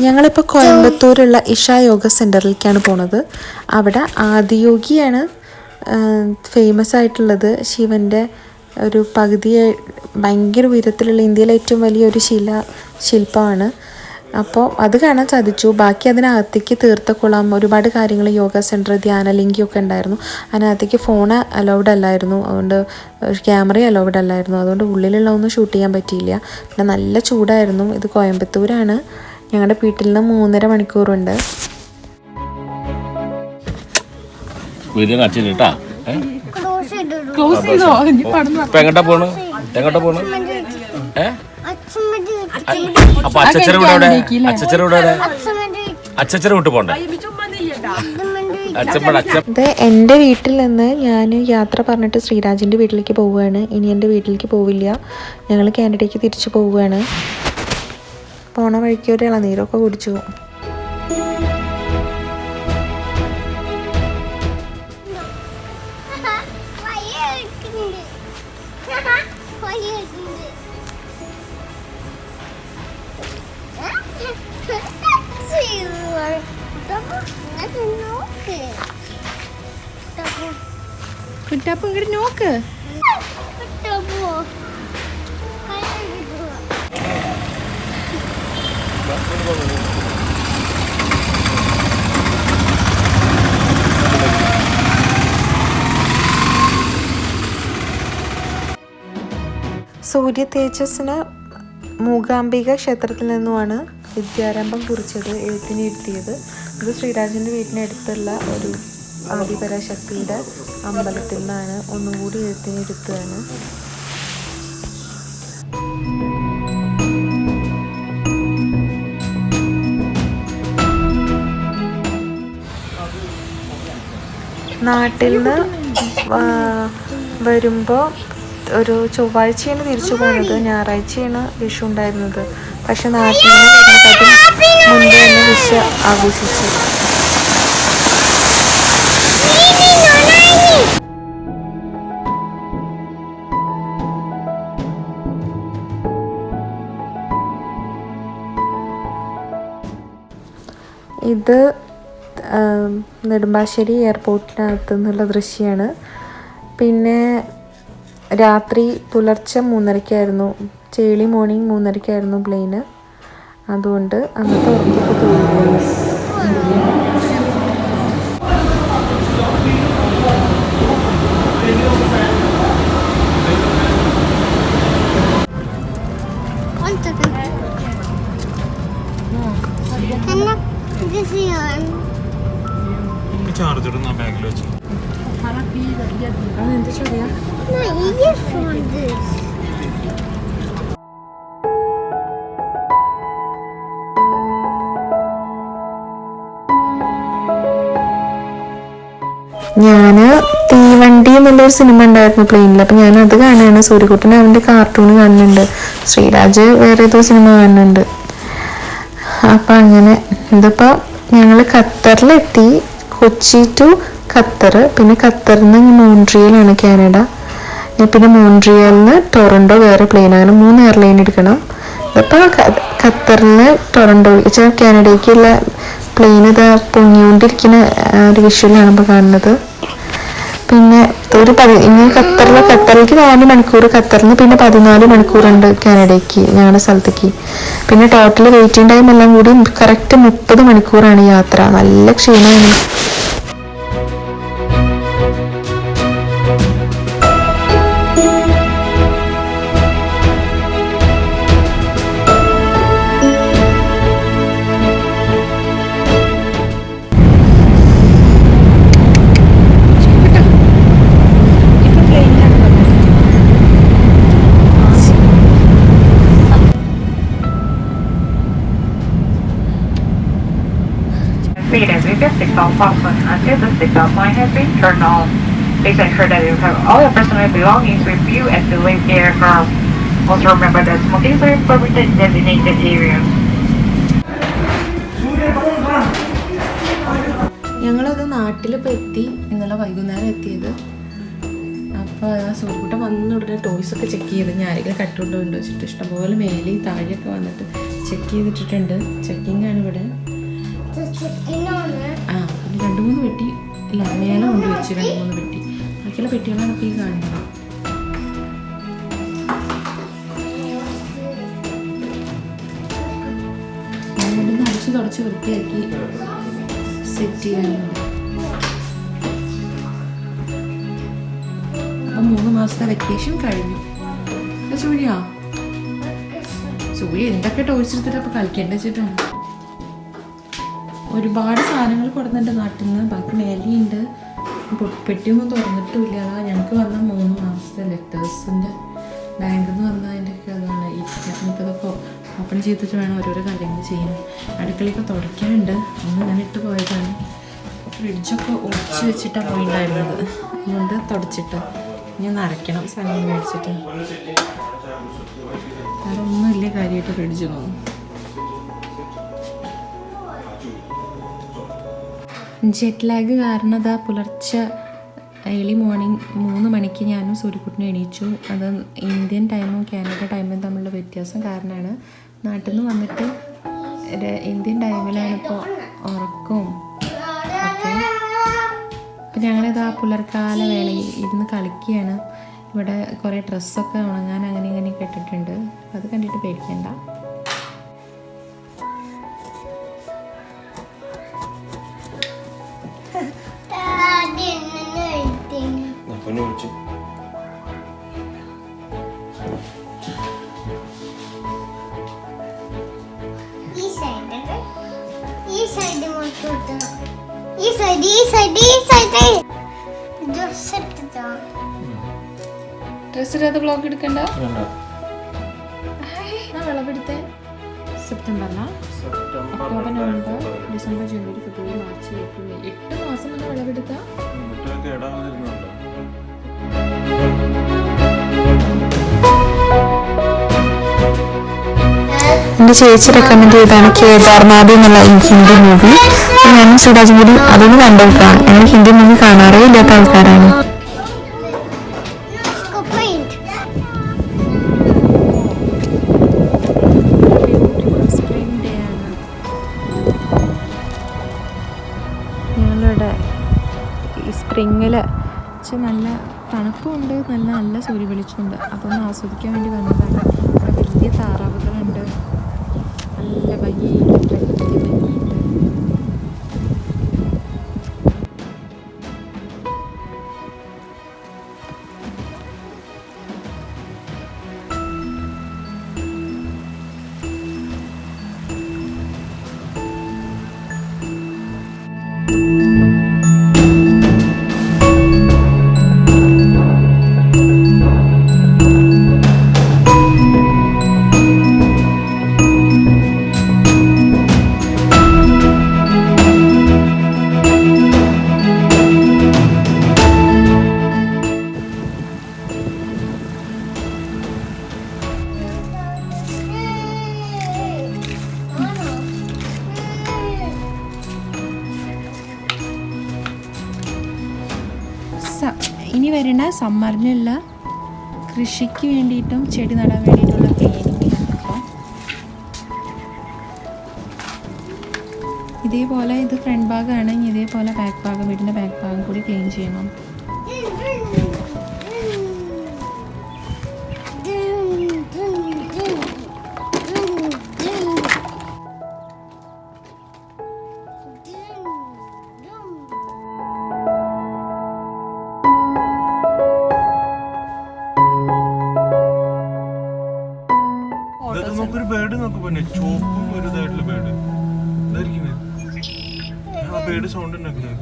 ഞങ്ങളിപ്പോൾ കോയമ്പത്തൂരുള്ള ഇഷ യോഗ സെൻറ്ററിലേക്കാണ് പോണത്. അവിടെ ആദിയോഗിയാണ് ഫേമസ് ആയിട്ടുള്ളത്. ശിവൻ്റെ ഒരു പകുതി ഭയങ്കര ഉയരത്തിലുള്ള ഇന്ത്യയിലെ ഏറ്റവും വലിയൊരു ശില്പമാണ്. അപ്പോൾ അത് കാണാൻ സാധിച്ചു. ബാക്കി അതിനകത്തേക്ക് തീർത്ഥക്കുളം, ഒരുപാട് കാര്യങ്ങൾ, യോഗ സെൻറ്റർ, ധ്യാനലിംഗിയൊക്കെ ഉണ്ടായിരുന്നു. അതിനകത്തേക്ക് ഫോൺ അലൗഡ് അല്ലായിരുന്നു, അതുകൊണ്ട് ക്യാമറ അലൗഡ് അല്ലായിരുന്നു. അതുകൊണ്ട് ഉള്ളിലുള്ള ഒന്നും ഷൂട്ട് ചെയ്യാൻ പറ്റിയില്ല. പിന്നെ നല്ല ചൂടായിരുന്നു. ഇത് കോയമ്പത്തൂരാണ്. ഞങ്ങളുടെ വീട്ടിൽ നിന്ന് 3.5 മണിക്കൂറുണ്ട്. ഇത് എൻ്റെ വീട്ടിൽ നിന്ന് ഞാൻ യാത്ര പറഞ്ഞിട്ട് ശ്രീരാജിൻ്റെ വീട്ടിലേക്ക് പോവുകയാണ്. ഇനി എൻ്റെ വീട്ടിലേക്ക് പോവില്ല, ഞങ്ങൾ കാനഡയ്ക്ക് തിരിച്ചു പോവുകയാണ്. പോണ വഴിക്ക് ഒരു ഇളനീരൊക്കെ കുടിച്ചു. കുട്ടാപ്പ് ഇങ്ങോട്ട് നോക്ക്. സൂര്യ തേജസ്സിന് മൂകാംബിക ക്ഷേത്രത്തിൽ നിന്നുമാണ് വിദ്യാരംഭം കുറിച്ചത്, എഴുത്തിനിരുത്തിയത്. ഇത് ശ്രീരാജിൻ്റെ വീട്ടിനടുത്തുള്ള ഒരു ആദിപരാശക്തിയുടെ അമ്പലത്തിൽ നിന്നാണ്. ഒന്നുകൂടി എഴുത്തിനിരുത്തുകയാണ്. നാട്ടിൽ നിന്ന് വരുമ്പോൾ ഒരു ചൊവ്വാഴ്ചയാണ് തിരിച്ചു പോകുന്നത്. ഞായറാഴ്ചയാണ് വിഷു ഉണ്ടായിരുന്നത്. പക്ഷെ നാട്ടിൽ നിന്ന് വരുന്നതിന് മുൻപ് തന്നെ വിഷു ആഘോഷിച്ചു. ഇത് നെടുമ്പാശ്ശേരി എയർപോർട്ടിനകത്തു നിന്നുള്ള ദൃശ്യമാണ്. പിന്നെ രാത്രി പുലർച്ചെ 3:30-ക്കായിരുന്നു, ചേളി മോർണിംഗ് 3:30-ക്കായിരുന്നു പ്ലെയിന്. അതുകൊണ്ട് അന്നത്തെ ഉറക്കൊക്കെ തോന്നി. ഞാന് തീവണ്ടി എന്നുള്ളൊരു സിനിമ ഉണ്ടായിരുന്നു പ്ലെയിനിൽ. അപ്പം ഞാനത് കാണുകയാണ്. സൂര്യകുട്ടൻ അവൻ്റെ കാർട്ടൂൺ കാണുന്നുണ്ട്, ശ്രീരാജ് വേറെ ഏതോ സിനിമ കാണുന്നുണ്ട്. അപ്പം അങ്ങനെ ഇതിപ്പോൾ ഞങ്ങൾ ഖത്തറിലെത്തി. കൊച്ചി ടു ഖത്തർ, പിന്നെ ഖത്തറിൽ നിന്ന് മോൺട്രിയലാണ് കാനഡ. പിന്നെ മോൺട്രിയലിൽ നിന്ന് ടൊറൻഡോ വേറെ പ്ലെയിൻ. അങ്ങനെ 3 എയർലൈൻ എടുക്കണം. ഇപ്പോൾ ഖത്തറിൽ നിന്ന് ടൊറൻഡോ കാനഡയ്ക്കുള്ള പ്ലെയിൻ ഇതാ പൊങ്ങിക്കൊണ്ടിരിക്കുന്ന ഒരു വിഷ്വലാണ് ഇപ്പോൾ കാണുന്നത്. പിന്നെ ഇനി ഖത്തറിലേക്ക് 4 മണിക്കൂർ, ഖത്തറിൽ നിന്ന് പിന്നെ 14 മണിക്കൂറുണ്ട് കാനഡയ്ക്ക്, ഞങ്ങളുടെ സ്ഥലത്തേക്ക്. പിന്നെ ടോട്ടൽ വെയിറ്റിംഗ് ടൈം എല്ലാം കൂടി കറക്റ്റ് 30 മണിക്കൂറാണ് യാത്ര. നല്ല ക്ഷീണമാണ്. Seatbelt fasten until the seatbelt sign has been turned on. Please ensure that you have all your personal belongings with you as you leave the aircraft. Also remember that smoking is prohibited in designated areas. ഞങ്ങളത് നാട്ടിൽ ഇപ്പോൾ എത്തി, ഇന്നലെ വൈകുന്നേരം എത്തിയത്. സൂര്യക്കുട്ടൻ വന്ന ഉടനെ toys ഒക്കെ ചെക്ക് ചെയ്ത് ഞാൻ ആരെങ്കിലും കട്ടുകൊണ്ട് വെച്ചിട്ട് ഇഷ്ടംപോലെ മേലെയും താഴെയൊക്കെ വന്നിട്ട് ചെക്ക് ചെയ്തിട്ടിട്ടുണ്ട്. ചെക്കിംഗ് ആണ് ഇവിടെ. ആ പിന്നെ 2-3 പെട്ടി ഇല്ല മേലെ കൊണ്ട് വെച്ച് 2-3 പെട്ടി. ബാക്കിയുള്ള പെട്ടികളാണ് ഇപ്പോൾ ഈ കാണുന്നത്. ഞാനിവിടെ അടിച്ച് തുടച്ച് വൃത്തിയാക്കി സെറ്റ് ചെയ്യാനുണ്ട്. അപ്പം 3 മാസത്തെ വെക്കേഷൻ കഴിഞ്ഞു. സൂര്യ എന്തൊക്കെ ടോയ്സ് എടുത്തിട്ട് അപ്പോൾ കളിക്കേണ്ട വെച്ചിട്ടാണ്. ഒരുപാട് സാധനങ്ങൾ കൊടുക്കുന്നുണ്ട് നാട്ടിൽ നിന്ന്. ബാക്കി മേലെയുണ്ട്. പെട്ടിയൊന്നും തുറന്നിട്ടില്ല. അതാ ഞങ്ങൾക്ക് വന്ന 3 മാസത്തെ ലെറ്റേഴ്സിൻ്റെ ബാങ്കിൽ നിന്ന് വന്നതിൻ്റെയൊക്കെ അതാണ്. ഇപ്പോൾ ഇതൊക്കെ ഓപ്പൺ ചെയ്തിട്ട് വേണം ഓരോരോ കാര്യങ്ങൾ ചെയ്യാൻ. അടുക്കളയൊക്കെ തുടയ്ക്കാനുണ്ട്. അന്ന് ഞാൻ ഇട്ട് പോയതാണ്. ഫ്രിഡ്ജൊക്കെ ഒളിച്ച് വെച്ചിട്ടാണ് പോയിട്ടുണ്ടായിരുന്നത്. അതുകൊണ്ട് തുടച്ചിട്ട് ഞാൻ നിറയ്ക്കണം സാധനങ്ങൾ മേടിച്ചിട്ട്. വേറെ ഒന്നുമില്ല കാര്യമായിട്ട് ഫ്രിഡ്ജൊന്നും. ജെറ്റ് ലാഗ് കാരണം അതാ പുലർച്ചെ ഏർലി മോർണിംഗ് 3 മണിക്ക് ഞാനും സൂര്യക്കുട്ടനും എണീച്ചു. അത് ഇന്ത്യൻ ടൈമും കാനഡ ടൈമും തമ്മിലുള്ള വ്യത്യാസം കാരണമാണ്. നാട്ടിൽ നിന്ന് വന്നിട്ട് ഇന്ത്യൻ ടൈമിലാണ് ഇപ്പോൾ ഉറക്കവും ഒക്കെ. അപ്പം ഞങ്ങളിതാ പുലർക്കാല വേളയിൽ ഇരുന്ന് കളിക്കുകയാണ്. ഇവിടെ കുറേ ഡ്രസ്സൊക്കെ ഉണങ്ങാൻ അങ്ങനെ ഇങ്ങനെയൊക്കെ ഇട്ടിട്ടുണ്ട്. അത് കണ്ടിട്ട് പേടിക്കണ്ട. ഡ്രസ് ഇടാതെ ബ്ലോഗ് എടുക്കണ്ട. വിളവെടുത്ത സെപ്റ്റംബറിലാണ്. ഒക്ടോബർ, നവംബർ, ഡിസംബർ, ജനുവരി, ഫെബ്രുവരി, മാർച്ച്, ഏപ്രിൽ, മെയ് 8 മാസം മുന്നേ വിളവെടുത്ത. എൻ്റെ ചേച്ചി റെക്കമെൻഡ് ചെയ്താണ് കേദാർനാഥ് എന്നുള്ള ഹിന്ദി മൂവി. ഞാനും സുരാജും കൂടി അതൊന്ന് കണ്ടുനോക്കാം. ഞങ്ങൾ ഹിന്ദി മൂവി കാണാറേ ഇല്ലാത്ത ആൾക്കാരാണ്. ഞങ്ങളിവിടെ ഈ സ്പ്രിങ്ങിൽ നല്ല തണുപ്പുണ്ട്, നല്ല സൂര്യ വെളിച്ചമുണ്ട്. അതൊന്ന് ആസ്വദിക്കാൻ വേണ്ടി വന്നതാണ്. ഇവിടെ വലിയ താറാവുകളുണ്ട്. നല്ല ഭംഗിയുണ്ട്, പ്രകൃതി ഭംഗിയുണ്ട്. ഇനി വരുന്ന സമ്മറിനുള്ള കൃഷിക്ക് വേണ്ടിയിട്ടും ചെടി നടാൻ വേണ്ടിയിട്ടുള്ള ക്ലീനിങ്ങിലാണ് ഇപ്പോൾ. ഇതേപോലെ ഇത് ഫ്രണ്ട് ഭാഗമാണ്. ഇതേപോലെ ബാക്ക് ഭാഗം, വീടിൻ്റെ ബാക്ക് ഭാഗം കൂടി ക്ലീൻ ചെയ്യണം. നമുക്കൊരു ബേർഡ് നോക്ക് പിന്നെ ചോപ്പും ഒരു ഇതായിട്ടുള്ള ബേർഡ് ഇതായിരിക്കും. ആ ബേർഡ് സൗണ്ട് ഉണ്ടാക്കുന്നത്